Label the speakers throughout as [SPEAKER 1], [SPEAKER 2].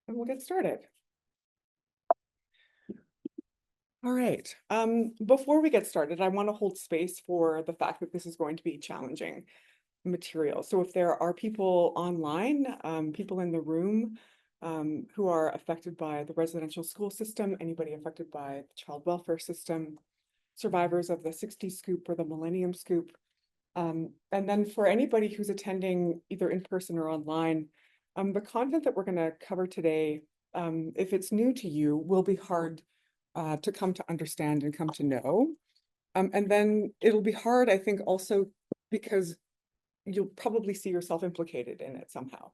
[SPEAKER 1] And we'll get started. All right. Before we get started, I want to hold space for the fact that this is going to be challenging material. So if there are people online, people in the room who are affected by the residential school system, anybody affected by the child welfare system, survivors of the 60s scoop or the millennium scoop, and then for anybody who's attending either in person or online, the content that we're going to cover today, if it's new to you, will be hard to come to understand and come to know. And then it'll be hard, I think, also because you'll probably see yourself implicated in it somehow.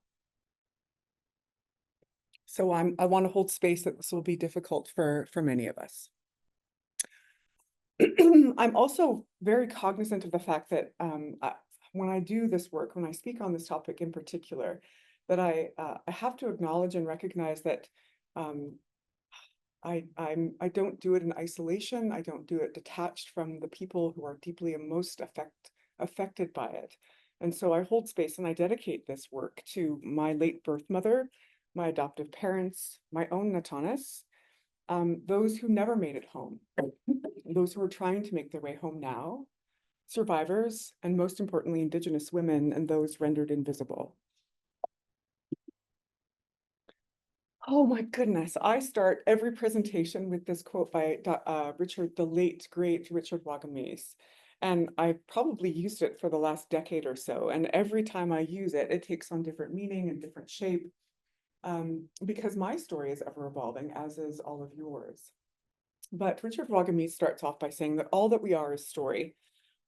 [SPEAKER 1] So I want to hold space that this will be difficult for many of us. I'm also very cognizant of the fact that when I do this work, when I speak on this topic in particular, that I have to acknowledge and recognize that um, I don't do it in isolation. I don't do it detached from the people who are deeply and most affected by it. And so I hold space and I dedicate this work to my late birth mother, my adoptive parents, my own Natanis, those who never made it home, those who are trying to make their way home now, survivors, and most importantly, Indigenous women and those rendered invisible. Oh my goodness, I start every presentation with this quote by the late, great Richard Wagamese. And I've probably used it for the last decade or so. And every time I use it, it takes on different meaning and different shape because my story is ever evolving, as is all of yours. But Richard Wagamese starts off by saying that all that we are is story.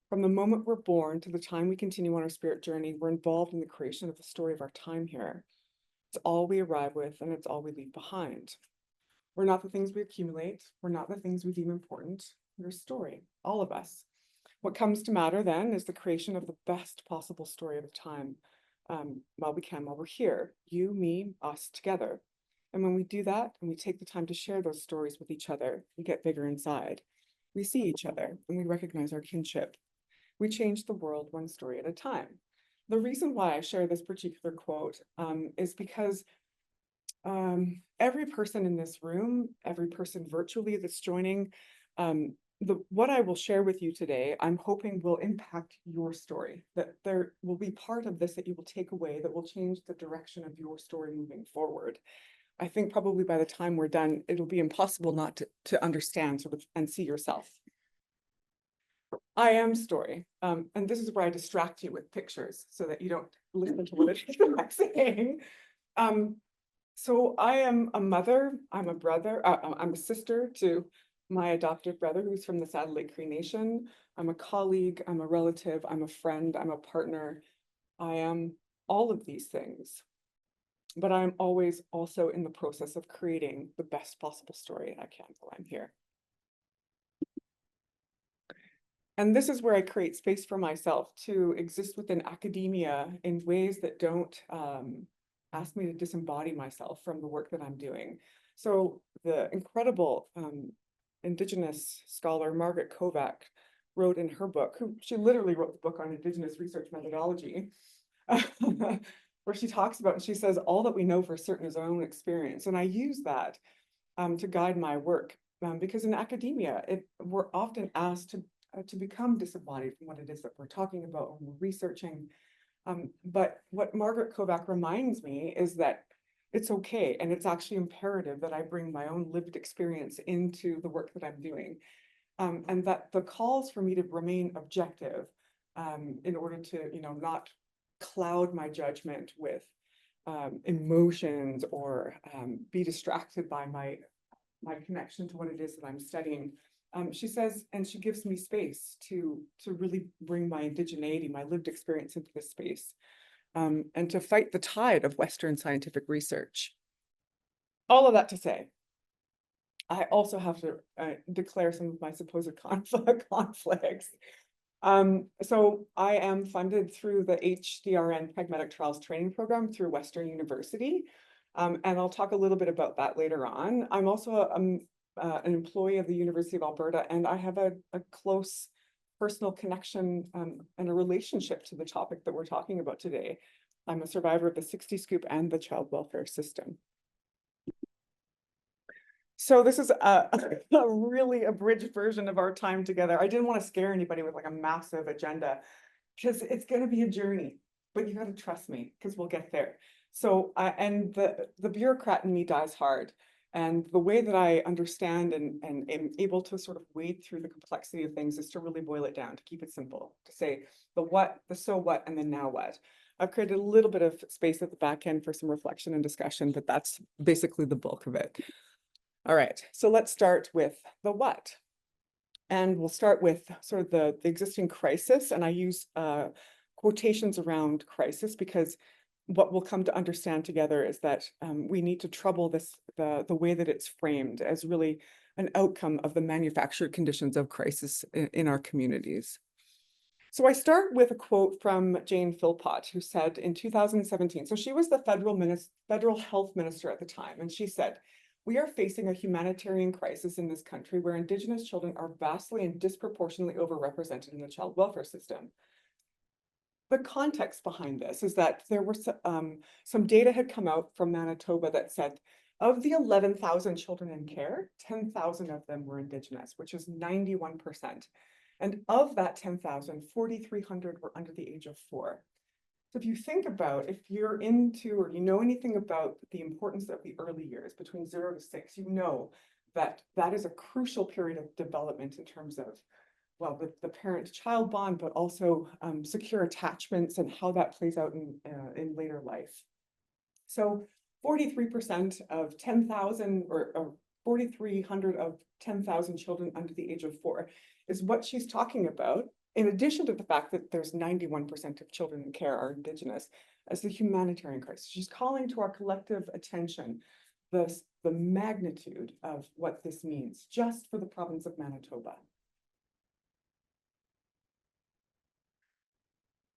[SPEAKER 1] From the moment we're born to the time we continue on our spirit journey, we're involved in the creation of the story of our time here. It's all we arrive with, and it's all we leave behind. We're not the things we accumulate. We're not the things we deem important. We're a story, all of us. What comes to matter then is the creation of the best possible story of time while we can, while we're here, you, me, us together. And when we do that and we take the time to share those stories with each other, we get bigger inside. We see each other and we recognize our kinship. We change the world one story at a time. The reason why I share this particular quote is because every person in this room, every person virtually that's joining, what I will share with you today, I'm hoping will impact your story, that there will be part of this that you will take away that will change the direction of your story moving forward. I think probably by the time we're done, it'll be impossible not to understand sort of and see yourself. I am story. And this is where I distract you with pictures so that you don't listen to what it is I'm saying. So I am a mother, I'm a brother, I'm a sister to my adoptive brother who's from the Saddle Lake Cree Nation. I'm a colleague, I'm a relative, I'm a friend, I'm a partner. I am all of these things. But I'm always also in the process of creating the best possible story I can while I'm here. And this is where I create space for myself to exist within academia in ways that don't ask me to disembody myself from the work that I'm doing. So the incredible Indigenous scholar Margaret Kovac wrote in her book, she literally wrote the book on Indigenous research methodology, where she talks about, and she says, all that we know for certain is our own experience. And I use that to guide my work because in academia, we're often asked to become disembodied from what it is that we're talking about when we're researching. But what Margaret Kovac reminds me is that it's okay, and it's actually imperative that I bring my own lived experience into the work that I'm doing. And that the calls for me to remain objective in order to, not cloud my judgment with emotions or be distracted by my connection to what it is that I'm studying. She says, and she gives me space to really bring my indigeneity, my lived experience into this space, and to fight the tide of Western scientific research. All of that to say, I also have to declare some of my supposed conflicts. So I am funded through the HDRN Pragmatic Trials Training Program through Western University. And I'll talk a little bit about that later on. I'm also an employee of the University of Alberta, and I have a close personal connection and a relationship to the topic that we're talking about today. I'm a survivor of the 60 scoop and the child welfare system. So this is a really abridged version of our time together. I didn't want to scare anybody with like a massive agenda because it's going to be a journey, but you got to trust me because we'll get there. So and the bureaucrat in me dies hard. And the way that I understand and am able to sort of wade through the complexity of things is to really boil it down, to keep it simple, to say the what, the so what, and the now what. I've created a little bit of space at the back end for some reflection and discussion, but that's basically the bulk of it. All right, so let's start with the what. And we'll start with sort of the existing crisis. And I use quotations around crisis because what we'll come to understand together is that we need to trouble the way that it's framed as really an outcome of the manufactured conditions of crisis in our communities. So I start with a quote from Jane Philpott, who said in 2017, so she was the federal health minister at the time, and she said, "We are facing a humanitarian crisis in this country where Indigenous children are vastly and disproportionately overrepresented in the child welfare system." The context behind this is that there were some data had come out from Manitoba that said of the 11,000 children in care, 10,000 of them were Indigenous, which is 91%. And of that 10,000, 4,300 were under the age of 4. So if you think about, if you're into or you know anything about the importance of the early years between 0 to 6, you know that that is a crucial period of development in terms of, well, the parent-child bond, but also secure attachments and how that plays out in later life. So 43% of 10,000 or 4,300 of 10,000 children under the age of 4 is what she's talking about, in addition to the fact that there's 91% of children in care are Indigenous, as the humanitarian crisis. She's calling to our collective attention the magnitude of what this means just for the province of Manitoba.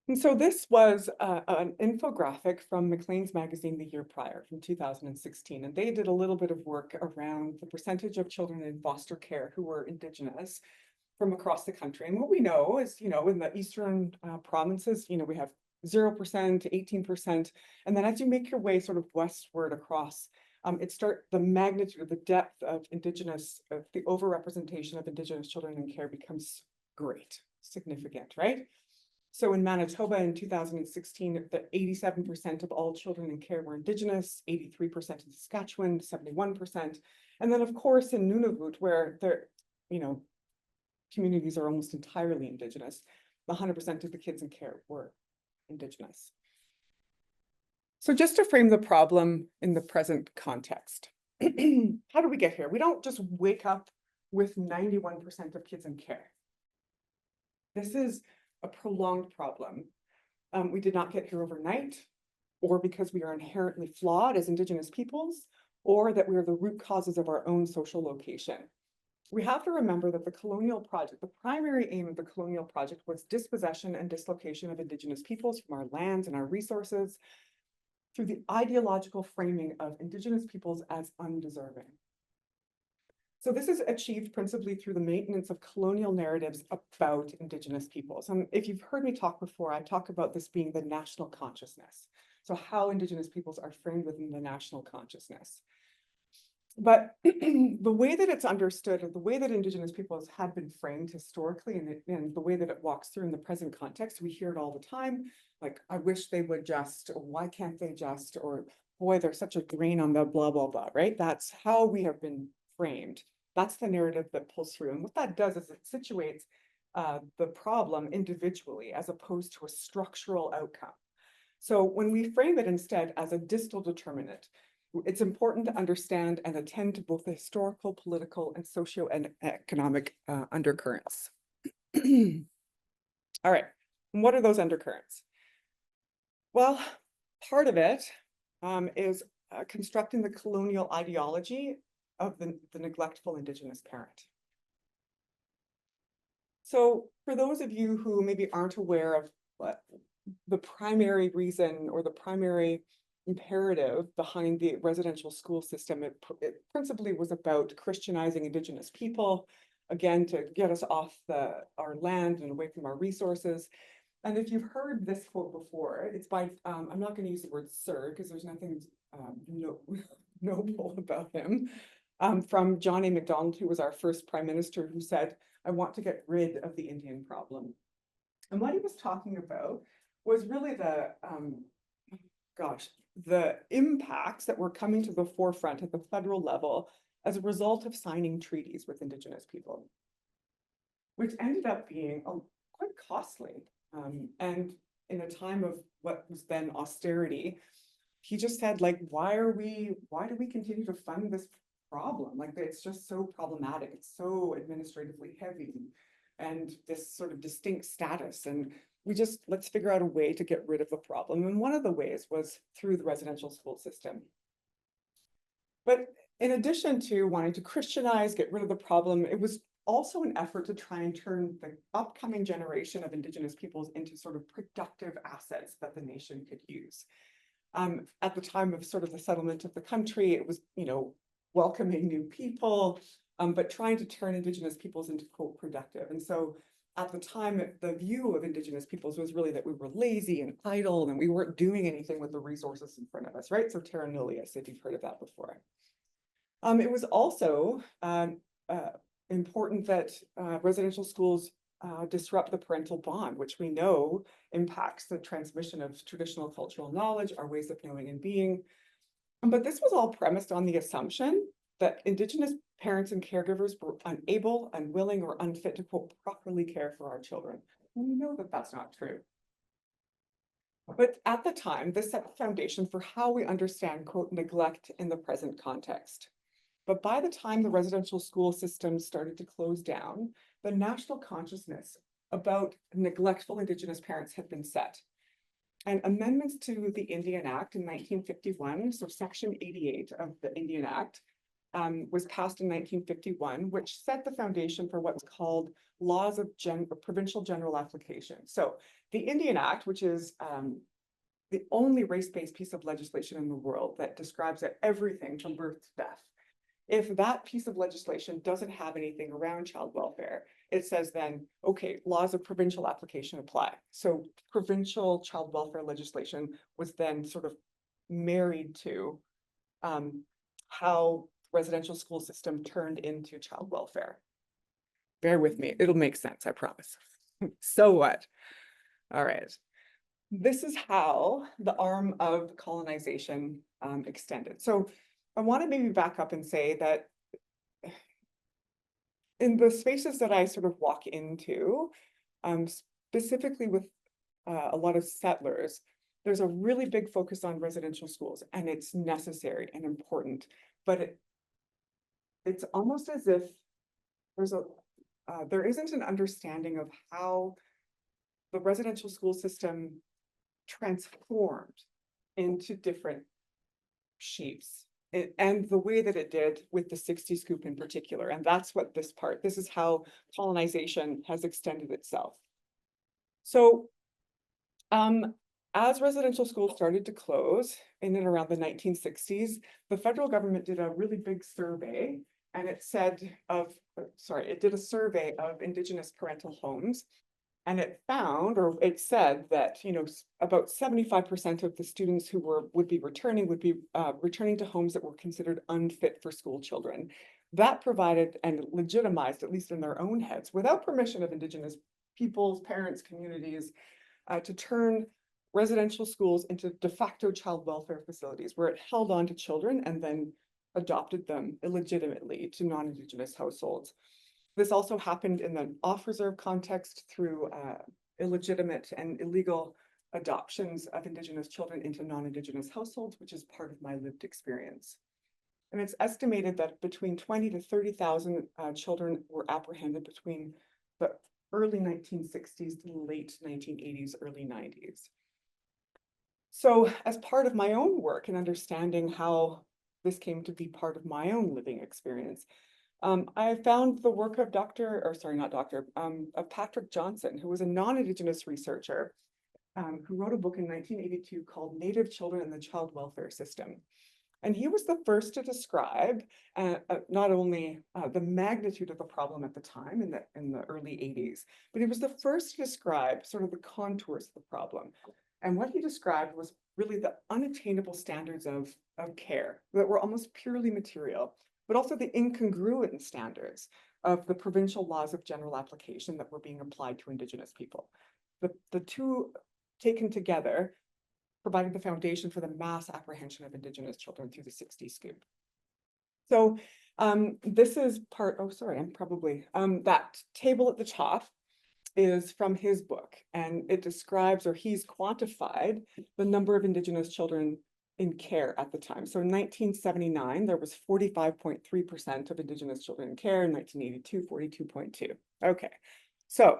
[SPEAKER 1] And so this was an infographic from Maclean's magazine the year prior, from 2016. And they did a little bit of work around the percentage of children in foster care who were Indigenous from across the country. And what we know is, in the eastern provinces, we have 0%, 18%. And then as you make your way sort of westward across, the magnitude of the depth of the overrepresentation of Indigenous children in care becomes great, significant, right? So in Manitoba in 2016, the 87% of all children in care were Indigenous, 83% in Saskatchewan, 71%. And then of course in Nunavut, where communities are almost entirely Indigenous, 100% of the kids in care were Indigenous. So just to frame the problem in the present context, how do we get here? We don't just wake up with 91% of kids in care. This is a prolonged problem. We did not get here overnight, or because we are inherently flawed as Indigenous peoples, or that we are the root causes of our own social location. We have to remember that the colonial project, the primary aim of the colonial project was dispossession and dislocation of Indigenous peoples from our lands and our resources through the ideological framing of Indigenous peoples as undeserving. So this is achieved principally through the maintenance of colonial narratives about Indigenous peoples. And if you've heard me talk before, I talk about this being the national consciousness. So how Indigenous peoples are framed within the national consciousness. But the way that it's understood, or the way that Indigenous peoples have been framed historically, and the way that it walks through in the present context, we hear it all the time, like, I wish they would just, or why can't they just, or boy, they're such a drain on the blah, blah, blah, right? That's how we have been framed. That's the narrative that pulls through. And what that does is it situates the problem individually as opposed to a structural outcome. So when we frame it instead as a distal determinant, it's important to understand and attend to both the historical, political, and socio-economic undercurrents. All right, and what are those undercurrents? Well, part of it is constructing the colonial ideology of the neglectful Indigenous parent. So for those of you who maybe aren't aware of what the primary reason or the primary imperative behind the residential school system, it principally was about Christianizing Indigenous people, again, to get us off our land and away from our resources. And if you've heard this quote before, it's by, I'm not going to use the word sir, because there's nothing noble about him. from John A. Macdonald, who was our first prime minister, who said, "I want to get rid of the Indian problem." And what he was talking about was really the impacts that were coming to the forefront at the federal level as a result of signing treaties with Indigenous people, which ended up being quite costly. And in a time of what was then austerity, he just said, like, why do we continue to fund this problem? Like, it's just so problematic. It's so administratively heavy and this sort of distinct status. And let's figure out a way to get rid of the problem. And one of the ways was through the residential school system. But in addition to wanting to Christianize, get rid of the problem, it was also an effort to try and turn the upcoming generation of Indigenous peoples into sort of productive assets that the nation could use. At the time of sort of the settlement of the country, it was, welcoming new people, but trying to turn Indigenous peoples into quote productive. And so at the time, the view of Indigenous peoples was really that we were lazy and idle and we weren't doing anything with the resources in front of us, right? So terra nullius, if you've heard of that before. It was also important that residential schools disrupt the parental bond, which we know impacts the transmission of traditional cultural knowledge, our ways of knowing and being. But this was all premised on the assumption that Indigenous parents and caregivers were unable, unwilling, or unfit to quote properly care for our children. And we know that that's not true. But at the time, this set the foundation for how we understand quote neglect in the present context. But by the time the residential school system started to close down, the national consciousness about neglectful Indigenous parents had been set. And amendments to the Indian Act in 1951, so Section 88 of the Indian Act, was passed in 1951, which set the foundation for what's called laws of provincial general application. So the Indian Act, which is the only race-based piece of legislation in the world that describes everything from birth to death. If that piece of legislation doesn't have anything around child welfare, it says then, okay, laws of provincial application apply. So provincial child welfare legislation was then sort of married to how residential school system turned into child welfare. Bear with me, it'll make sense, I promise. So what? All right. This is how the arm of colonization extended. So I want to maybe back up and say that in the spaces that I sort of walk into, specifically with a lot of settlers, there's a really big focus on residential schools, and it's necessary and important, but it's almost as if there isn't an understanding of how the residential school system transformed into different shapes. And the way that it did with the 60 scoop in particular. And that's what this is how colonization has extended itself. So as residential schools started to close in and around the 1960s, the federal government did a really big survey, and it did a survey of Indigenous parental homes. And it found, or it said that, about 75% of the students who would be returning to homes that were considered unfit for school children. That provided and legitimized, at least in their own heads, without permission of Indigenous peoples, parents, communities, to turn residential schools into de facto child welfare facilities where it held on to children and then adopted them illegitimately to non-Indigenous households. This also happened in the off-reserve context through illegitimate and illegal adoptions of Indigenous children into non-Indigenous households, which is part of my lived experience. And it's estimated that between 20 to 30,000 children were apprehended between the early 1960s to the late 1980s, early 90s. So as part of my own work and understanding how this came to be part of my own living experience, I found the work of Patrick Johnson, who was a non-Indigenous researcher, who wrote a book in 1982 called Native Children and the Child Welfare System. And he was the first to describe not only the magnitude of the problem at the time in the early 80s, but he was the first to describe sort of the contours of the problem. And what he described was really the unattainable standards of care that were almost purely material. but also the incongruent standards of the provincial laws of general application that were being applied to Indigenous people. The two taken together provided the foundation for the mass apprehension of Indigenous children through the 60s scoop. So this is part, oh, sorry, I'm probably, that table at the top is from his book, and it describes, or he's quantified the number of Indigenous children in care at the time. So in 1979, there was 45.3% of Indigenous children in care. In 1982, 42.2. Okay, so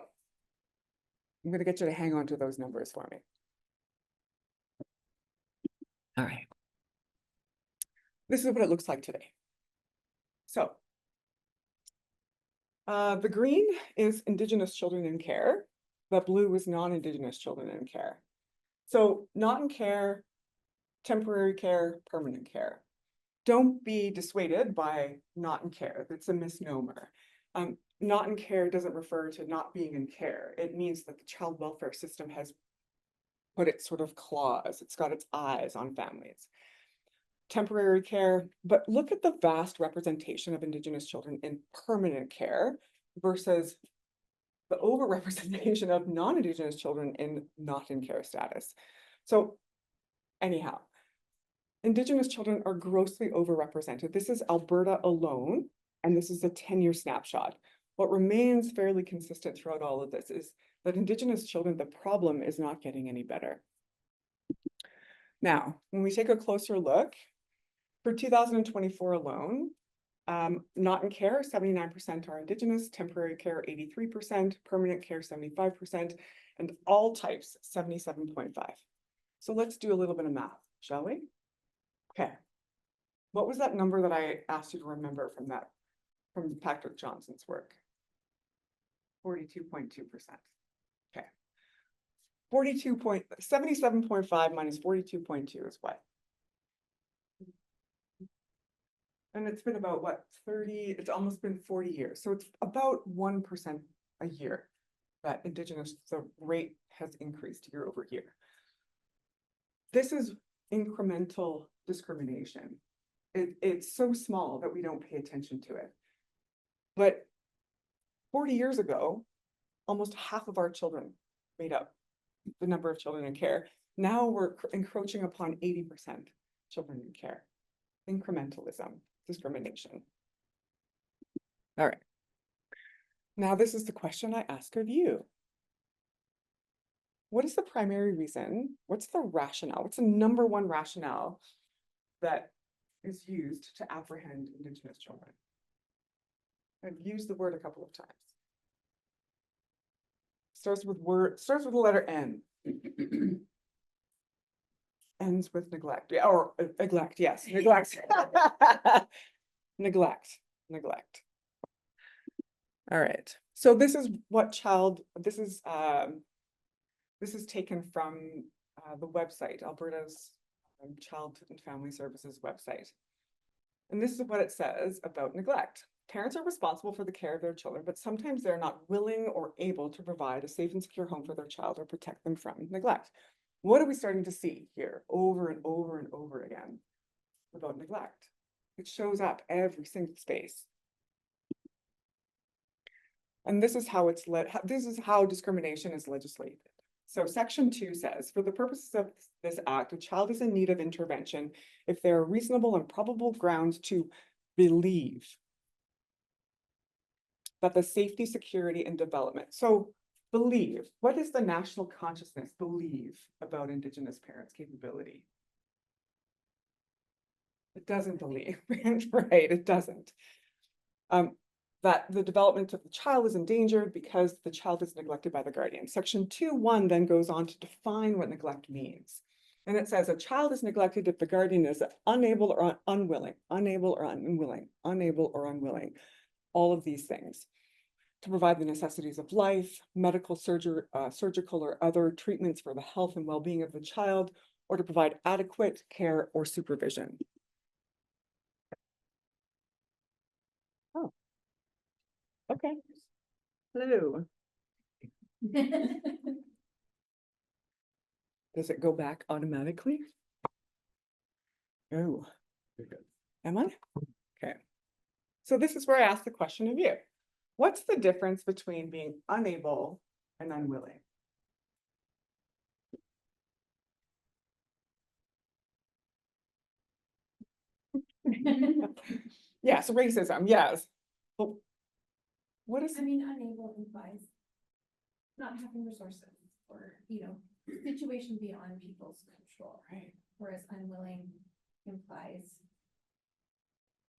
[SPEAKER 1] I'm going to get you to hang on to those numbers for me. All right. This is what it looks like today. So the green is Indigenous children in care. The blue is non-Indigenous children in care. So not in care, temporary care, permanent care. Don't be dissuaded by not in care. That's a misnomer. Not in care doesn't refer to not being in care. It means that the child welfare system has put its sort of claws. It's got its eyes on families. Temporary care, but look at the vast representation of Indigenous children in permanent care versus the overrepresentation of non-Indigenous children in not in care status. So anyhow, Indigenous children are grossly overrepresented. This is Alberta alone, and this is a 10-year snapshot. What remains fairly consistent throughout all of this is that Indigenous children, the problem is not getting any better. Now, when we take a closer look, for 2024 alone, not in care, 79% are Indigenous, temporary care, 83%, permanent care, 75%, and all types, 77.5. So let's do a little bit of math, shall we? Okay. What was that number that I asked you to remember from Patrick Johnson's work? 42.2%. Okay. 77.5 minus 42.2 is what? And it's been about what, 30, it's almost been 40 years. So it's about 1% a year that Indigenous, the rate has increased year over year. This is incremental discrimination. It's so small that we don't pay attention to it. But 40 years ago, almost half of our children made up the number of children in care. Now we're encroaching upon 80% children in care. Incrementalism, discrimination. All right. Now this is the question I ask of you. What is the primary reason? What's the rationale? What's the number one rationale that is used to apprehend Indigenous children? I've used the word a couple of times. Starts with the letter N. Ends with neglect, or neglect, yes, neglect. Neglect. All right, so this is what this is taken from the website, Alberta's Child and Family Services website. And this is what it says about neglect. Parents are responsible for the care of their children, but sometimes they're not willing or able to provide a safe and secure home for their child or protect them from neglect. What are we starting to see here over and over and over again about neglect? It shows up every single space. And this is how this is how discrimination is legislated. So Section 2 says, for the purposes of this act, a child is in need of intervention if there are reasonable and probable grounds to believe that the safety, security, and development. So believe, what does the national consciousness believe about Indigenous parents' capability? It doesn't believe, right? It doesn't. That the development of the child is endangered because the child is neglected by the guardian. Section 2(1) then goes on to define what neglect means. And it says a child is neglected if the guardian is unable or unwilling, all of these things, to provide the necessities of life, medical, surgical or other treatments for the health and well-being of the child, or to provide adequate care or supervision. Oh, okay. Hello. Does it go back automatically? Oh, am I? Okay. So this is where I ask the question of you. What's the difference between being unable and unwilling? Yes, racism, yes. But what is,
[SPEAKER 2] I mean, unable implies not having resources or, situation beyond people's control.
[SPEAKER 1] right,
[SPEAKER 2] Whereas unwilling implies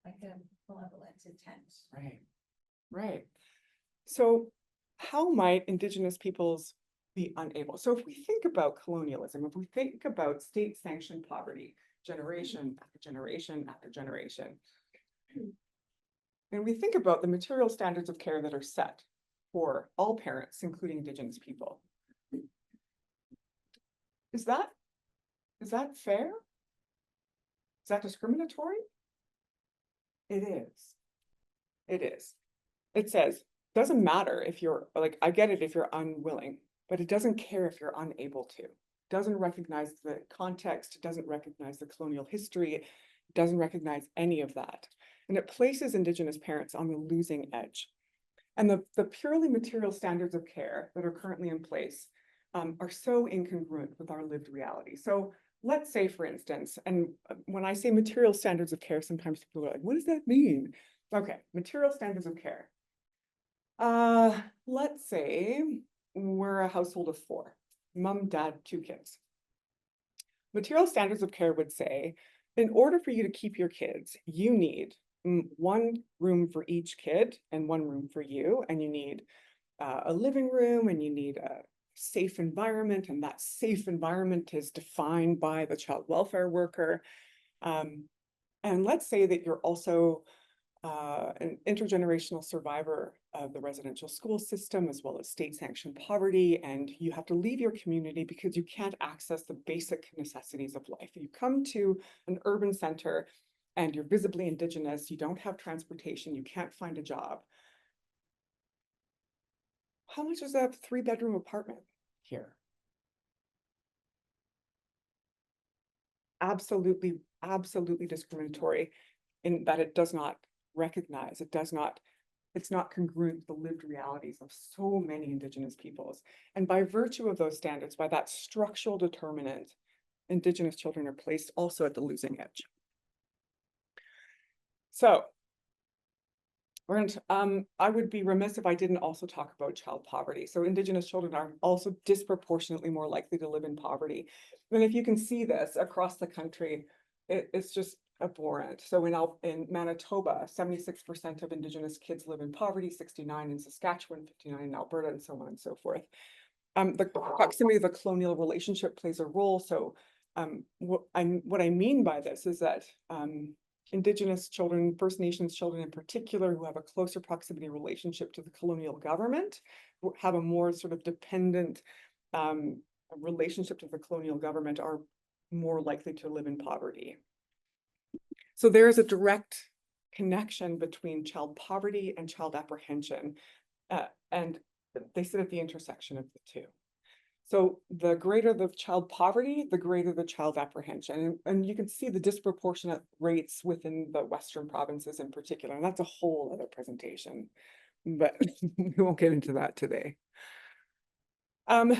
[SPEAKER 2] like a malevolent intent.
[SPEAKER 1] right, right. So how might Indigenous peoples be unable? So if we think about colonialism, if we think about state-sanctioned poverty, generation after generation after generation, and we think about the material standards of care that are set for all parents, including Indigenous people, is that fair? Is that discriminatory? It is. It is. It says, doesn't matter if you're like, I get it if you're unwilling, but it doesn't care if you're unable to. Doesn't recognize the context, doesn't recognize the colonial history, doesn't recognize any of that. And it places Indigenous parents on the losing edge. And the purely material standards of care that are currently in place are so incongruent with our lived reality. So let's say, for instance, and when I say material standards of care, sometimes people are like, what does that mean? Okay, material standards of care. Let's say we're a household of 4, mom, dad, 2 kids. Material standards of care would say, in order for you to keep your kids, you need 1 room for each kid and 1 room for you, and you need a living room, and you need a safe environment, and that safe environment is defined by the child welfare worker. And let's say that you're also an intergenerational survivor of the residential school system, as well as state-sanctioned poverty, and you have to leave your community because you can't access the basic necessities of life. You come to an urban center and you're visibly Indigenous, you don't have transportation, you can't find a job. How much is a 3-bedroom apartment here? Absolutely, absolutely discriminatory in that it does not recognize, it's not congruent with the lived realities of so many Indigenous peoples. And by virtue of those standards, by that structural determinant, Indigenous children are placed also at the losing edge. So I would be remiss if I didn't also talk about child poverty. So Indigenous children are also disproportionately more likely to live in poverty. And if you can see this across the country, it's just abhorrent. So in Manitoba, 76% of Indigenous kids live in poverty, 69 in Saskatchewan, 59 in Alberta, and so on and so forth. The proximity of a colonial relationship plays a role. So what I mean by this is that Indigenous children, First Nations children in particular, who have a closer proximity relationship to the colonial government, have a more sort of dependent relationship to the colonial government, are more likely to live in poverty. So there is a direct connection between child poverty and child apprehension, and they sit at the intersection of the two. So the greater the child poverty, the greater the child apprehension. And you can see the disproportionate rates within the Western provinces in particular. And that's a whole other presentation, but we won't get into that today.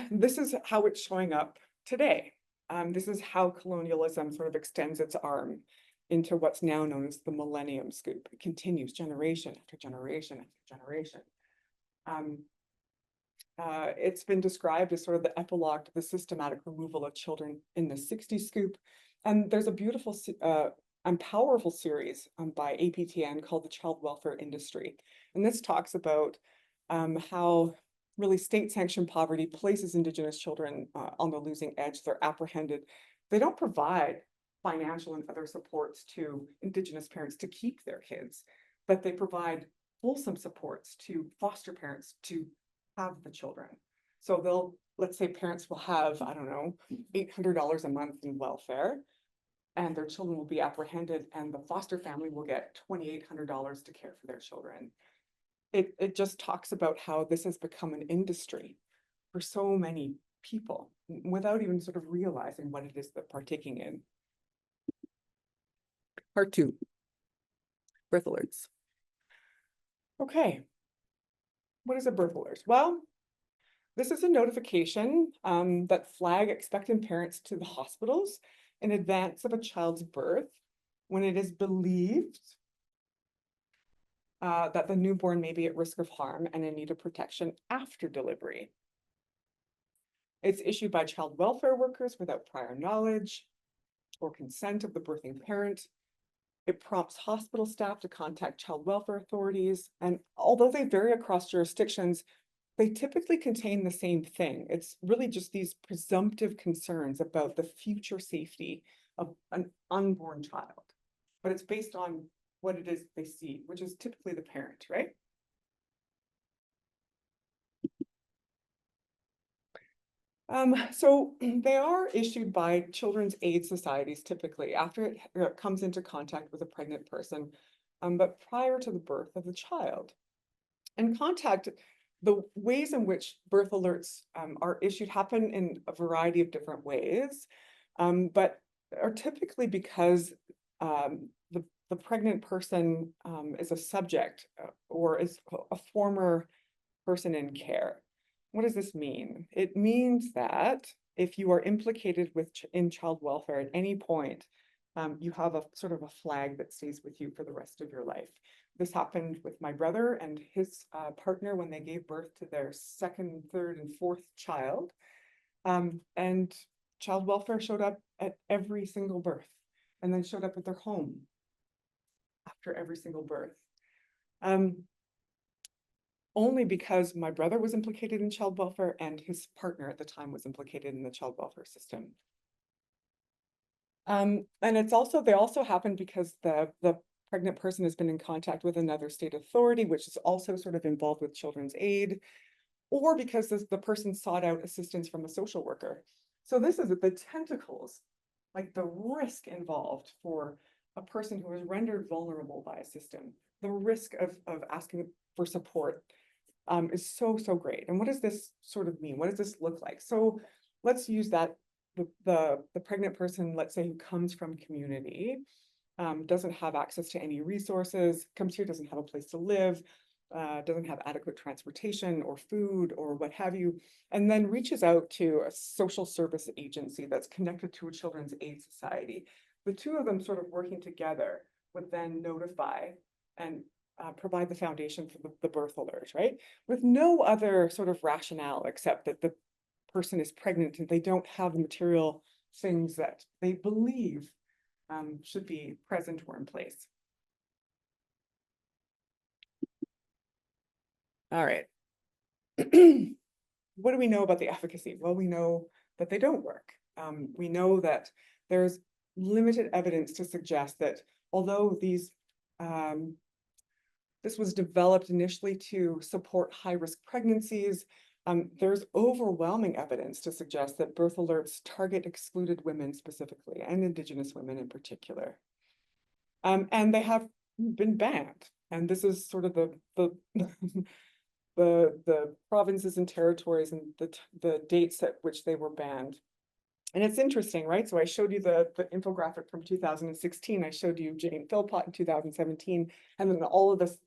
[SPEAKER 1] This is how it's showing up today. This is how colonialism sort of extends its arm into what's now known as the Millennium Scoop. It continues generation after generation after generation. It's been described as sort of the epilogue to the systematic removal of children in the 60s scoop. And there's a beautiful and powerful series by APTN called The Child Welfare Industry. And this talks about how really state-sanctioned poverty places Indigenous children on the losing edge. They're apprehended. They don't provide financial and other supports to Indigenous parents to keep their kids, but they provide wholesome supports to foster parents to have the children. So let's say parents will have, I don't know, $800 a month in welfare, and their children will be apprehended, and the foster family will get $2,800 to care for their children. It just talks about how this has become an industry for so many people without even sort of realizing what it is that partaking in. Part 2, birth alerts. Okay. What is a birth alert? Well, this is a notification that flag expectant parents to the hospitals in advance of a child's birth when it is believed that the newborn may be at risk of harm and in need of protection after delivery. It's issued by child welfare workers without prior knowledge or consent of the birthing parent. It prompts hospital staff to contact child welfare authorities, and although they vary across jurisdictions, they typically contain the same thing. It's really just these presumptive concerns about the future safety of an unborn child. But it's based on what it is they see, which is typically the parent, right? So they are issued by children's aid societies typically after it comes into contact with a pregnant person, but prior to the birth of the child. And the ways in which birth alerts are issued happen in a variety of different ways, but are typically because the pregnant person is a subject or is a former person in care. What does this mean? It means that if you are implicated in child welfare at any point, you have a sort of a flag that stays with you for the rest of your life. This happened with my brother and his partner when they gave birth to their second, third, and fourth child. And child welfare showed up at every single birth and then showed up at their home after every single birth. Only because my brother was implicated in child welfare and his partner at the time was implicated in the child welfare system. And they also happen because the pregnant person has been in contact with another state authority, which is also sort of involved with children's aid, or because the person sought out assistance from a social worker. So this is the tentacles, like the risk involved for a person who is rendered vulnerable by a system, the risk of asking for support is so great. And what does this sort of mean? What does this look like? So let's use that the pregnant person, let's say, who comes from community, doesn't have access to any resources, comes here, doesn't have a place to live, doesn't have adequate transportation or food or what have you, and then reaches out to a social service agency that's connected to a children's aid society. The two of them sort of working together would then notify and provide the foundation for the birth alert, right? With no other sort of rationale except that the person is pregnant and they don't have the material things that they believe should be present or in place. All right. What do we know about the efficacy? Well, we know that they don't work. We know that there's limited evidence to suggest that although this was developed initially to support high-risk pregnancies, there's overwhelming evidence to suggest that birth alerts target excluded women specifically, and Indigenous women in particular. And they have been banned. And this is sort of the provinces and territories and the dates at which they were banned. And it's interesting, right? So I showed you the infographic from 2016. I showed you Jane Philpott in 2017, and then all of this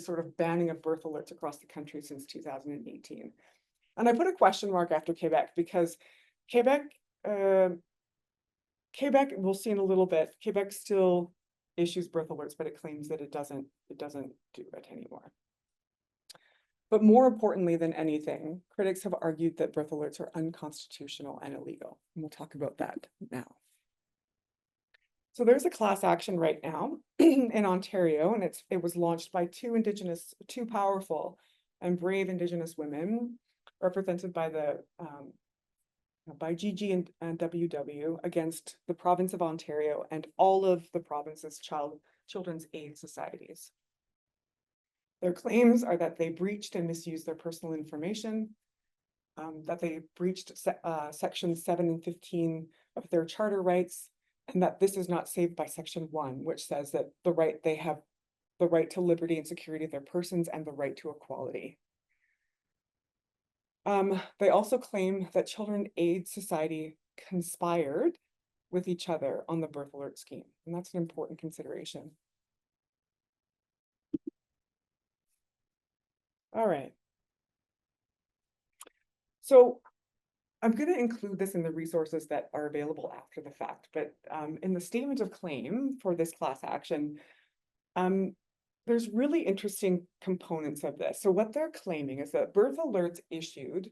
[SPEAKER 1] sort of banning of birth alerts across the country since 2018. And I put a question mark after Quebec because Quebec, we'll see in a little bit, Quebec still issues birth alerts, but it claims that it doesn't do it anymore. But more importantly than anything, critics have argued that birth alerts are unconstitutional and illegal. And we'll talk about that now. So there's a class action right now in Ontario, and it was launched by two powerful and brave Indigenous women, represented by by GG and WW, against the province of Ontario and all of the province's children's aid societies. Their claims are that they breached and misused their personal information, that they breached sections 7 and 15 of their charter rights, and that this is not saved by section 1, which says that they have the right to liberty and security of their persons and the right to equality. They also claim that Children's Aid Society conspired with each other on the birth alert scheme, and that's an important consideration. All right. So I'm going to include this in the resources that are available after the fact, but in the statement of claim for this class action, there's really interesting components of this. So what they're claiming is that birth alerts issued,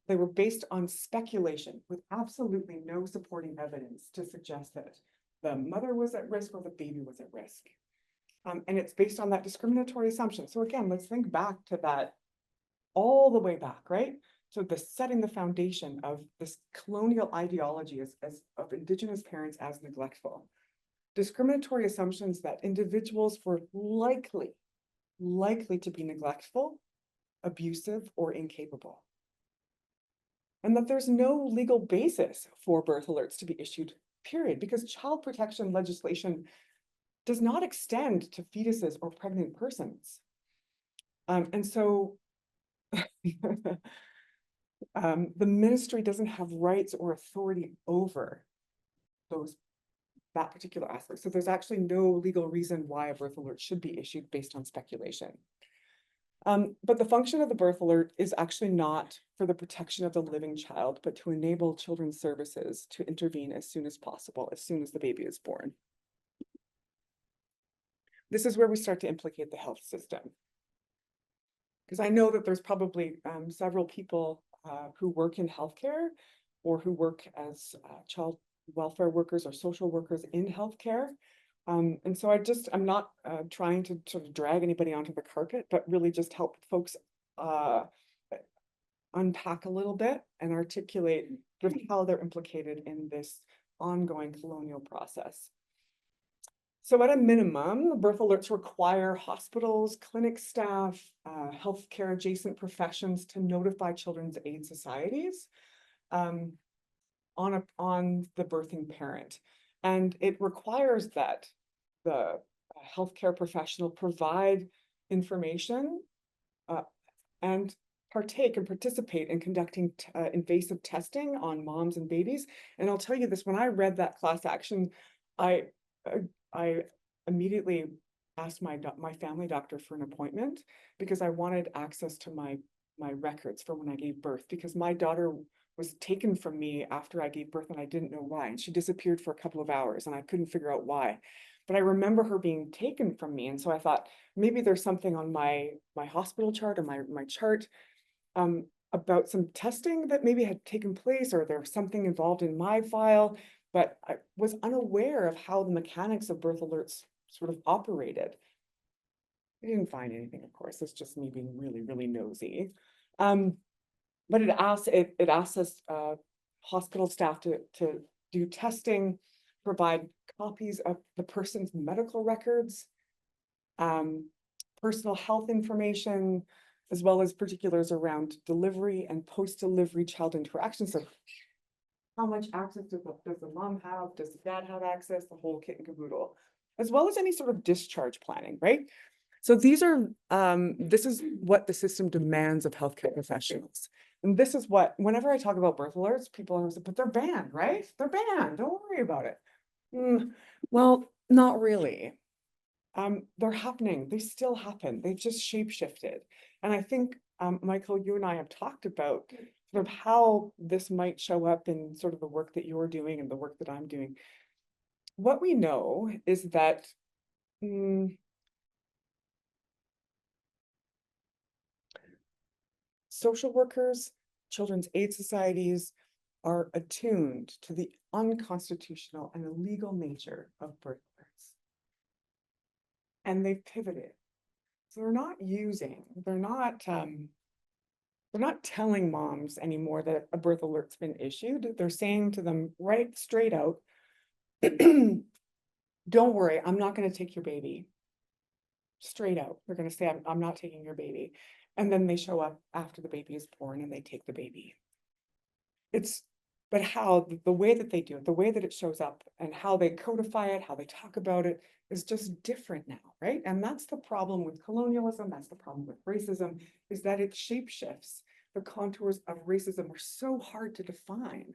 [SPEAKER 1] they were based on speculation with absolutely no supporting evidence to suggest that the mother was at risk or the baby was at risk. And it's based on that discriminatory assumption. So again, let's think back to that all the way back, right? So the setting the foundation of this colonial ideology as of Indigenous parents as neglectful. Discriminatory assumptions that individuals were likely to be neglectful, abusive, or incapable. And that there's no legal basis for birth alerts to be issued, period, because child protection legislation does not extend to fetuses or pregnant persons. And so the ministry doesn't have rights or authority over that particular aspect. So there's actually no legal reason why a birth alert should be issued based on speculation. But the function of the birth alert is actually not for the protection of the living child, but to enable children's services to intervene as soon as possible, as soon as the baby is born. This is where we start to implicate the health system. Because I know that there's probably several people who work in healthcare or who work as child welfare workers or social workers in healthcare. And so I'm not trying to sort of drag anybody onto the carpet, but really just help folks unpack a little bit and articulate sort of how they're implicated in this ongoing colonial process. So at a minimum, birth alerts require hospitals, clinic staff, healthcare adjacent professions to notify children's aid societies on the birthing parent. And it requires that the healthcare professional provide information and partake and participate in conducting invasive testing on moms and babies. And I'll tell you this, when I read that class action, I immediately asked my family doctor for an appointment because I wanted access to my records for when I gave birth, because my daughter was taken from me after I gave birth and I didn't know why. And she disappeared for a couple of hours and I couldn't figure out why. But I remember her being taken from me. And so I thought maybe there's something on my hospital chart or my chart about some testing that maybe had taken place, or there's something involved in my file, but I was unaware of how the mechanics of birth alerts sort of operated. I didn't find anything, of course. It's just me being really, really nosy. But it asks us hospital staff to do testing, provide copies of the person's medical records, personal health information, as well as particulars around delivery and post-delivery child interaction. So how much access does the mom have? Does the dad have access? The whole kit and caboodle, as well as any sort of discharge planning, right? So these are, this is what the system demands of healthcare professionals. And this is what, whenever I talk about birth alerts, people are like, but they're banned, right? They're banned, don't worry about it. Well, not really. They're happening, they still happen, they've just shape-shifted. And I think, Michael, you and I have talked about sort of how this might show up in sort of the work that you're doing and the work that I'm doing. What we know is that social workers, children's aid societies are attuned to the unconstitutional and illegal nature of birth alerts. And they've pivoted. So they're not telling moms anymore that a birth alert's been issued. They're saying to them right straight out, don't worry, I'm not going to take your baby. Straight out. They're going to say, I'm not taking your baby. And then they show up after the baby is born and they take the baby. But how, the way that they do it, the way that it shows up and how they codify it, how they talk about it is just different now, right? And that's the problem with colonialism, that's the problem with racism, is that it shapeshifts. The contours of racism are so hard to define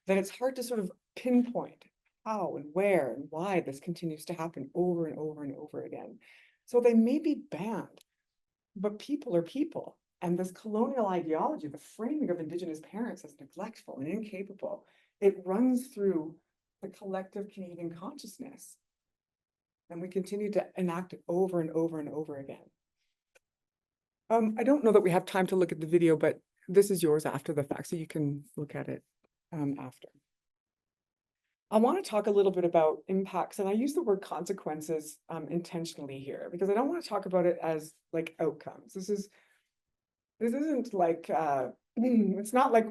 [SPEAKER 1] that it's hard to sort of pinpoint how and where and why this continues to happen over and over and over again. So they may be banned, But people are people. And this colonial ideology, the framing of Indigenous parents as neglectful and incapable, it runs through the collective Canadian consciousness. And we continue to enact it over and over and over again. I don't know that we have time to look at the video, but this is yours after the fact, so you can look at it after. I want to talk a little bit about impacts, and I use the word consequences intentionally here because I don't want to talk about it as like outcomes. This isn't like it's not like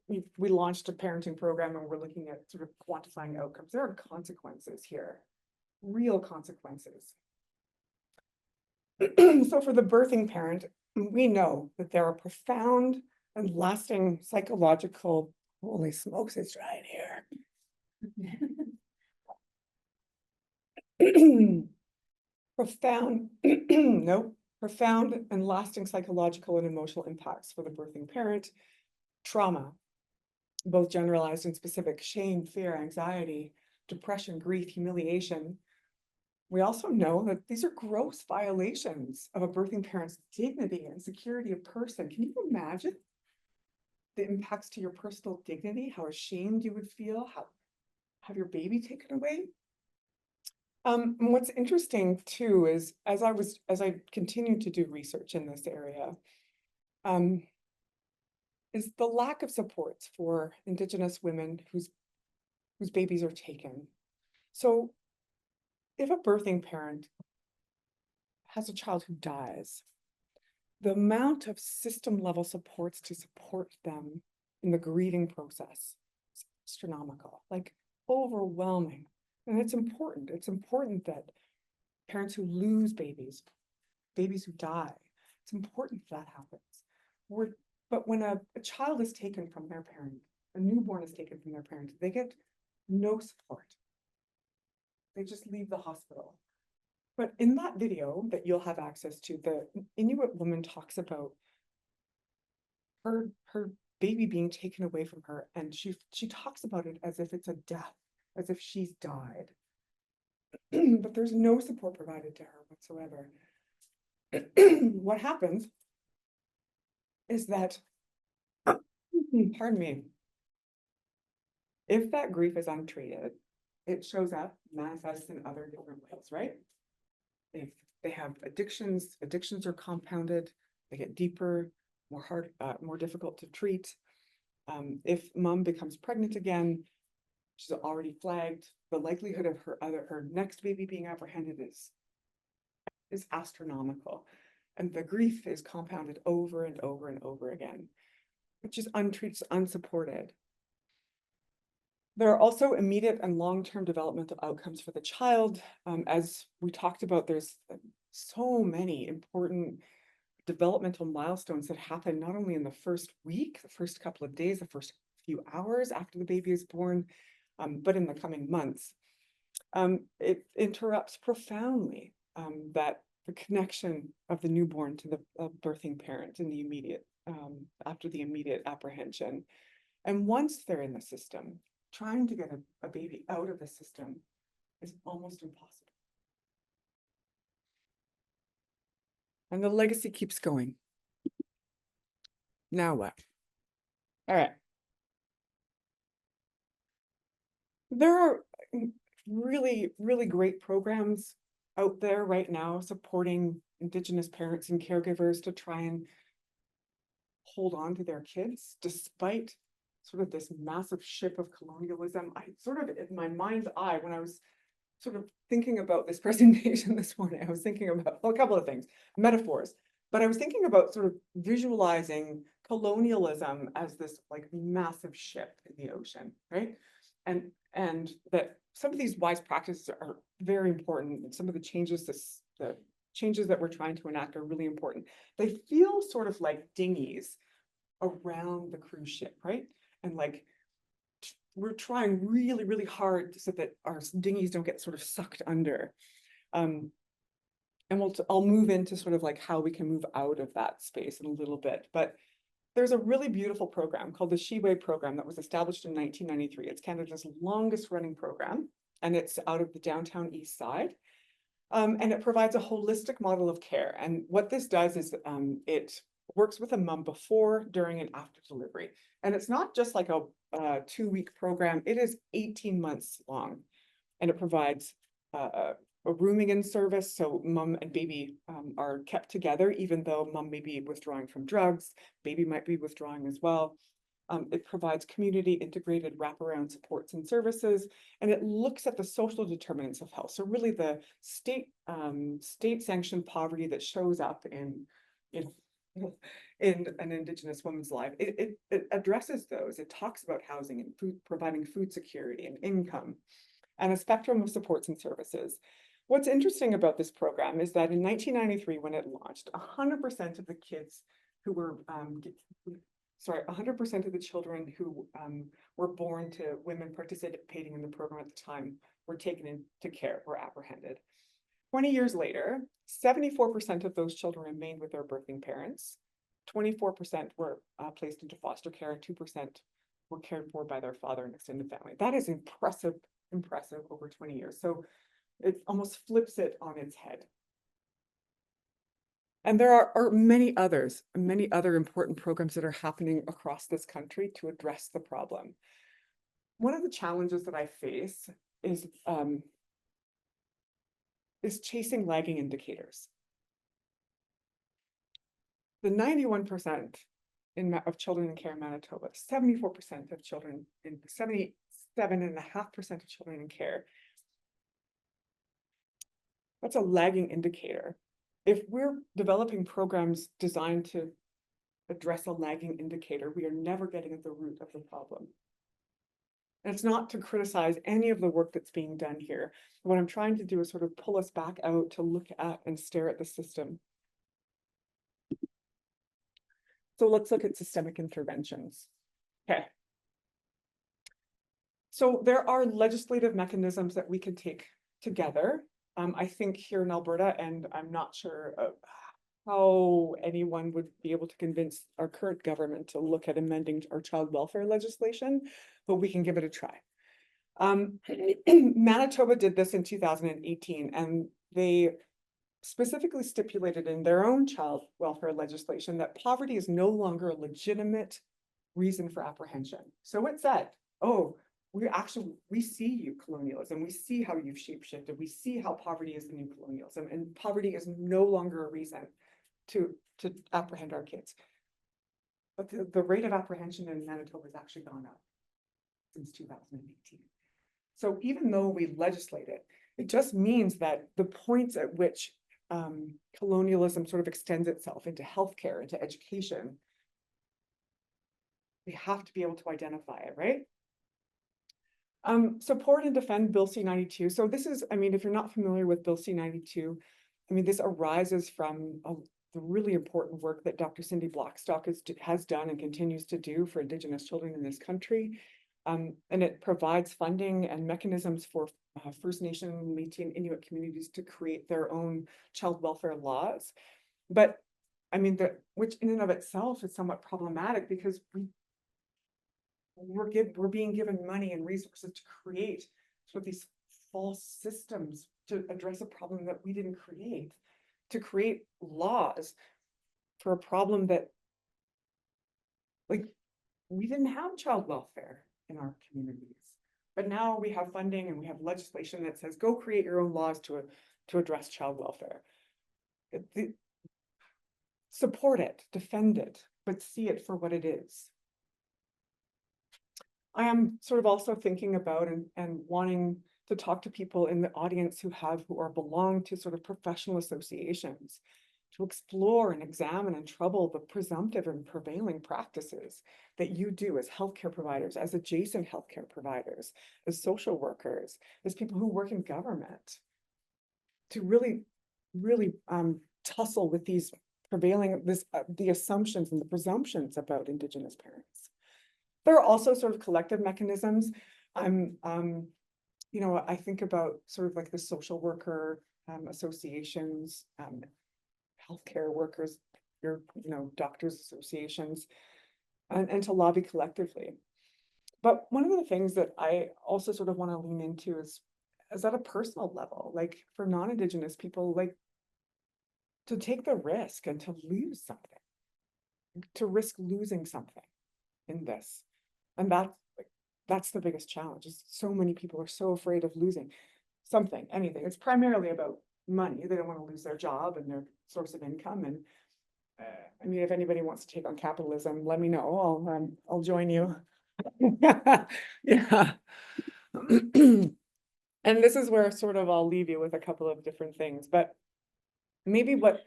[SPEAKER 1] we launched a parenting program and we're looking at sort of quantifying outcomes. There are consequences here, real consequences. So for the birthing parent, we know that there are profound and lasting psychological, holy smokes, it's right here. Profound, no, profound and lasting psychological and emotional impacts for the birthing parent, trauma, both generalized and specific, shame, fear, anxiety, depression, grief, humiliation. We also know that these are gross violations of a birthing parent's dignity and security of person. Can you imagine the impacts to your personal dignity, how ashamed you would feel, have your baby taken away? And what's interesting too is as I continued to do research in this area, is the lack of supports for Indigenous women whose babies are taken. So if a birthing parent has a child who dies, the amount of system level supports to support them in the grieving process is astronomical, like overwhelming. And it's important. It's important that parents who lose babies who die, it's important that happens. But when a child is taken from their parent, a newborn is taken from their parent, they get no support. They just leave the hospital. But in that video that you'll have access to, the Inuit woman talks about her baby being taken away from her, and she talks about it as if it's a death, as if she's died. But there's no support provided to her whatsoever. What happens is that, pardon me, if that grief is untreated, it shows up, manifests in other different ways, right? If they have addictions are compounded, they get deeper, more difficult to treat. If mom becomes pregnant again, she's already flagged, the likelihood of her next baby being apprehended is astronomical. And the grief is compounded over and over and over again, which is untreated, unsupported. There are also immediate and long-term developmental outcomes for the child. As we talked about, there's so many important developmental milestones that happen not only in the first week, the first couple of days, the first few hours after the baby is born, but in the coming months. It interrupts profoundly that the connection of the newborn to the birthing parent in the immediate, after the immediate apprehension. And once they're in the system, trying to get a baby out of the system is almost impossible. And the legacy keeps going. Now what? All right. There are really, really great programs out there right now supporting Indigenous parents and caregivers to try and hold on to their kids despite sort of this massive ship of colonialism. I sort of, in my mind's eye, when I was sort of thinking about this presentation this morning, I was thinking about a couple of things, metaphors, but I was thinking about sort of visualizing colonialism as this like massive ship in the ocean, right? And that some of these wise practices are very important. And some of the changes, the changes that we're trying to enact are really important. They feel sort of like dinghies around the cruise ship, right? And like, we're trying really, really hard so that our dinghies don't get sort of sucked under. And I'll move into sort of like how we can move out of that space in a little bit. But there's a really beautiful program called the Sheway program that was established in 1993. It's Canada's longest running program, and it's out of the downtown east side. And it provides a holistic model of care. And what this does is it works with a mom before, during, and after delivery. And it's not just like a 2-week program, it is 18 months long. And it provides a rooming in service, so mom and baby are kept together, even though mom may be withdrawing from drugs, baby might be withdrawing as well. It provides community integrated wraparound supports and services, and it looks at the social determinants of health. So really the state sanctioned poverty that shows up in an Indigenous woman's life. It addresses those. It talks about housing and food, providing food security and income, and a spectrum of supports and services. What's interesting about this program is that in 1993, when it launched, 100% of the kids who were 100% of the children who were born to women participating in the program at the time were taken into care, were apprehended. 20 years later, 74% of those children remained with their birthing parents. 24% were placed into foster care, and 2% were cared for by their father and extended family. That is impressive over 20 years. So it almost flips it on its head. And there are many other important programs that are happening across this country to address the problem. One of the challenges that I face is chasing lagging indicators. The 91% of children in care in Manitoba, 74% of children, 77.5% of children in care. That's a lagging indicator. If we're developing programs designed to address a lagging indicator, we are never getting at the root of the problem. And it's not to criticize any of the work that's being done here. What I'm trying to do is sort of pull us back out to look at and stare at the system. So let's look at systemic interventions. Okay. So there are legislative mechanisms that we can take together. I think here in Alberta, and I'm not sure how anyone would be able to convince our current government to look at amending our child welfare legislation, but we can give it a try. Manitoba did this in 2018, and they specifically stipulated in their own child welfare legislation that poverty is no longer a legitimate reason for apprehension. So it said, oh, we see you, colonialism. We see how you've shapeshifted. We see how poverty is the new colonialism, and poverty is no longer a reason to apprehend our kids. But the rate of apprehension in Manitoba has actually gone up since 2018. So even though we legislate it, it just means that the points at which colonialism sort of extends itself into healthcare, into education, we have to be able to identify it, right? Support and defend Bill C-92. So this is, I mean, if you're not familiar with Bill C-92, I mean, this arises from the really important work that Dr. Cindy Blackstock has done and continues to do for Indigenous children in this country. And it provides funding and mechanisms for First Nation, Métis, and Inuit communities to create their own child welfare laws. But I mean, which in and of itself is somewhat problematic, because we're being given money and resources to create sort of these false systems to address a problem that we didn't create, to create laws for a problem that, like, we didn't have child welfare in our communities. But now we have funding and we have legislation that says, go create your own laws to address child welfare. Support it, defend it, but see it for what it is. I am sort of also thinking about and wanting to talk to people in the audience who belong to sort of professional associations, to explore and examine and trouble the presumptive and prevailing practices that you do as healthcare providers, as adjacent healthcare providers, as social workers, as people who work in government, to really tussle with these prevailing, the assumptions and the presumptions about Indigenous parents. There are also sort of collective mechanisms. You know, I think about sort of like the social worker associations, healthcare workers, doctors associations, and to lobby collectively. But one of the things that I also sort of want to lean into is is at a personal level, like for non-Indigenous people, like to take the risk and to lose something, to risk losing something in this. And that's the biggest challenge, is so many people are so afraid of losing something, anything. It's primarily about money. They don't want to lose their job and their source of income. And I mean, if anybody wants to take on capitalism, let me know. I'll join you. Yeah. And this is where sort of I'll leave you with a couple of different things, but maybe what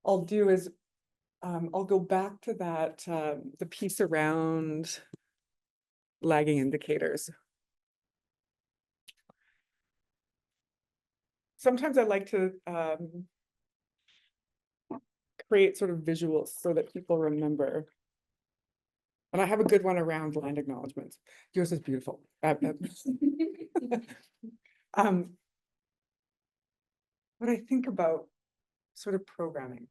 [SPEAKER 1] I'll do is I'll go back to that, the piece around lagging indicators. Sometimes I like to create sort of visuals so that people remember. And I have a good one around land acknowledgements. Yours is beautiful. When I think about sort of programming,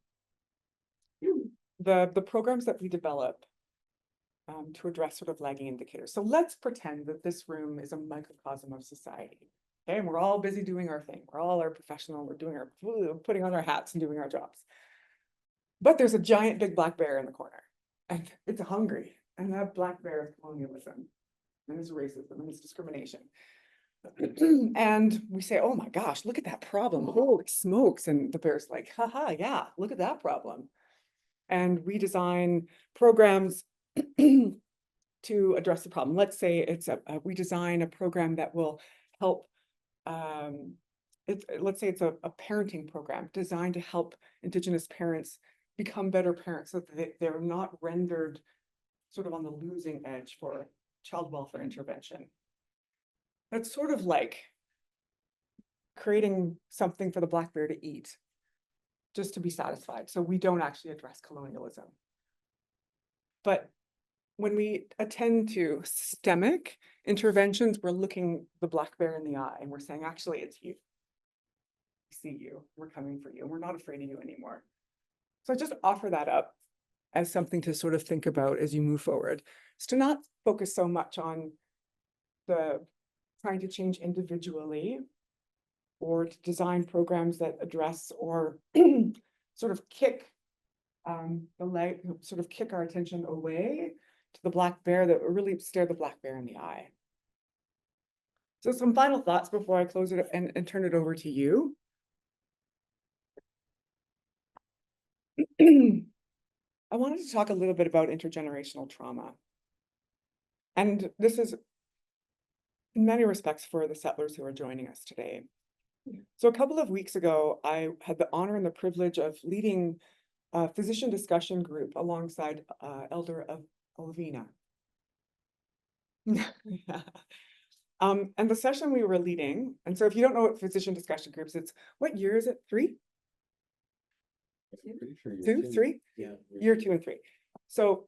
[SPEAKER 1] the programs that we develop to address sort of lagging indicators. So let's pretend that this room is a microcosm of society. Okay, and we're all busy doing our thing. We're all our professional, we're doing our, putting on our hats and doing our jobs. But there's a giant big black bear in the corner, and it's hungry. And that black bear is colonialism, and it's racism, and it's discrimination. And we say, oh my gosh, look at that problem. Holy smokes. And the bear's like, haha, yeah, look at that problem. And we design programs to address the problem. Let's say it's we design a program that will help, let's say it's a parenting program designed to help Indigenous parents become better parents so that they're not rendered sort of on the losing edge for child welfare intervention. That's sort of like creating something for the black bear to eat just to be satisfied. So we don't actually address colonialism. But when we attend to systemic interventions, we're looking the black bear in the eye and we're saying, actually, it's you. We see you, we're coming for you, we're not afraid of you anymore. So I just offer that up as something to sort of think about as you move forward. Is to not focus so much on the trying to change individually, or to design programs that address or sort of kick sort of kick our attention away to the black bear, that really stare the black bear in the eye. So some final thoughts before I close it and turn it over to you. I wanted to talk a little bit about intergenerational trauma. And this is in many respects for the settlers who are joining us today. So a couple of weeks ago, I had the honor and the privilege of leading a physician discussion group alongside Elder Alvina. Yeah. And the session we were leading, and so if you don't know what physician discussion groups, it's, what year is it? 3? 2, 3?
[SPEAKER 3] Yeah.
[SPEAKER 1] Year 2 and 3. So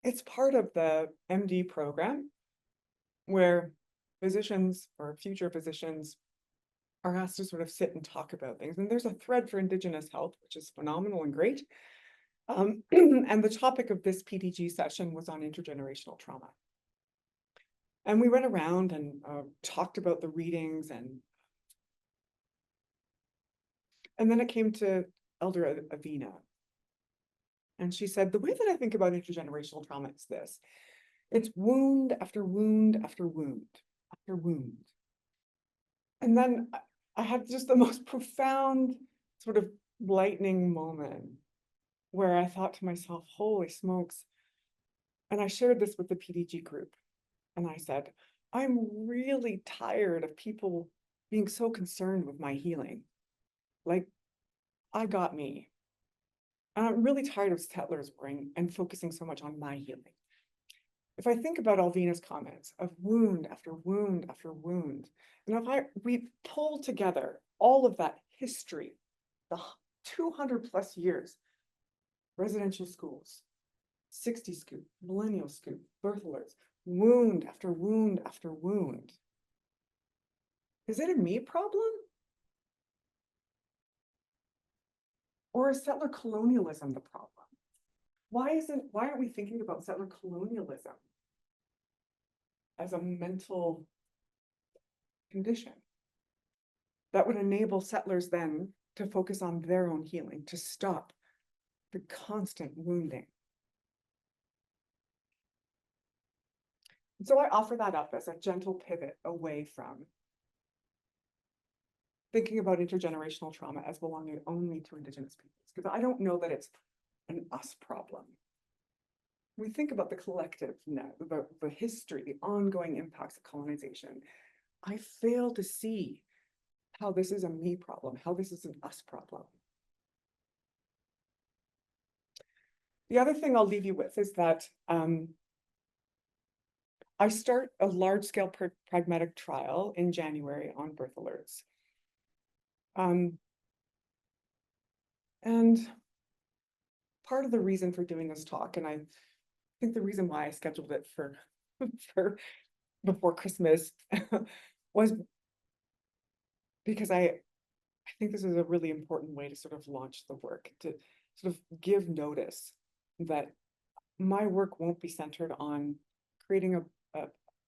[SPEAKER 1] it's part of the MD program where physicians or future physicians are asked to sort of sit and talk about things. And there's a thread for Indigenous health, which is phenomenal and great. And the topic of this PDG session was on intergenerational trauma. And we went around and talked about the readings, and then it came to Elder Avina. And she said, the way that I think about intergenerational trauma is this: it's wound after wound after wound after wound. And then I had just the most profound sort of lightning moment where I thought to myself, holy smokes. And I shared this with the PDG group. And I said, I'm really tired of people being so concerned with my healing. Like, I got me. And I'm really tired of settlers worrying and focusing so much on my healing. If I think about Alvina's comments of wound after wound after wound, and if we pull together all of that history, the 200 plus years, residential schools, 60 scoop, millennial scoop, birth alerts, wound after wound after wound. Is it a me problem? Or is settler colonialism the problem? Why aren't we thinking about settler colonialism as a mental condition. That would enable settlers then to focus on their own healing, to stop the constant wounding. So I offer that up as a gentle pivot away from thinking about intergenerational trauma as belonging only to Indigenous peoples, because I don't know that it's an us problem. We think about the collective net, the history, the ongoing impacts of colonization. I fail to see how this is a me problem, how this is an us problem. The other thing I'll leave you with is that I start a large-scale pragmatic trial in January on birth alerts. And part of the reason for doing this talk, and I think the reason why I scheduled it for before Christmas was because I think this is a really important way to sort of launch the work, to sort of give notice that my work won't be centered on creating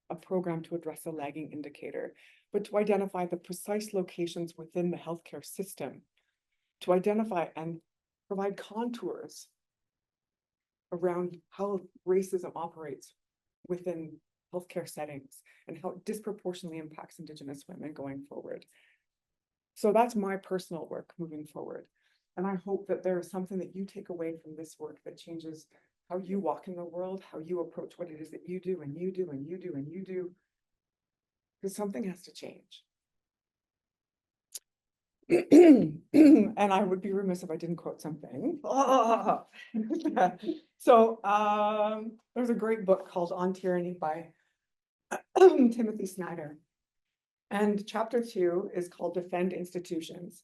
[SPEAKER 1] a program to address a lagging indicator, but to identify the precise locations within the healthcare system, to identify and provide contours around how racism operates within healthcare settings and how it disproportionately impacts Indigenous women going forward. So that's my personal work moving forward. And I hope that there is something that you take away from this work that changes how you walk in the world, how you approach what it is that you do and you do and you do and you do, because something has to change. And I would be remiss if I didn't quote something. So there's a great book called On Tyranny by Timothy Snyder. And chapter 2 is called Defend Institutions.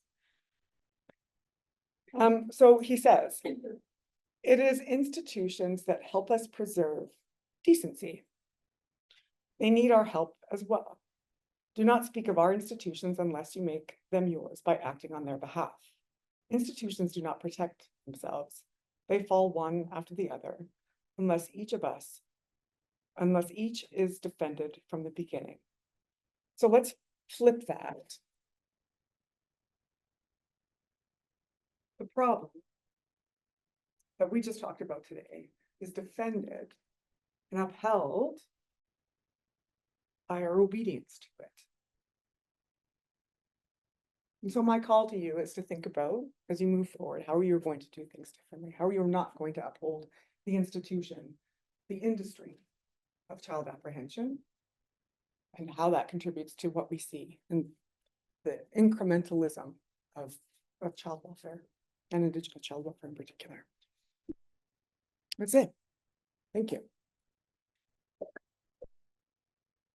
[SPEAKER 1] So he says, it is institutions that help us preserve decency. They need our help as well. Do not speak of our institutions unless you make them yours by acting on their behalf. Institutions do not protect themselves. They fall one after the other, unless each is defended from the beginning. So let's flip that. The problem that we just talked about today is defended and upheld by our obedience to it. And so my call to you is to think about, as you move forward, how you're going to do things differently, how you're not going to uphold the institution, the industry of child apprehension, and how that contributes to what we see in the incrementalism of child welfare and Indigenous child welfare in particular. That's it. Thank you.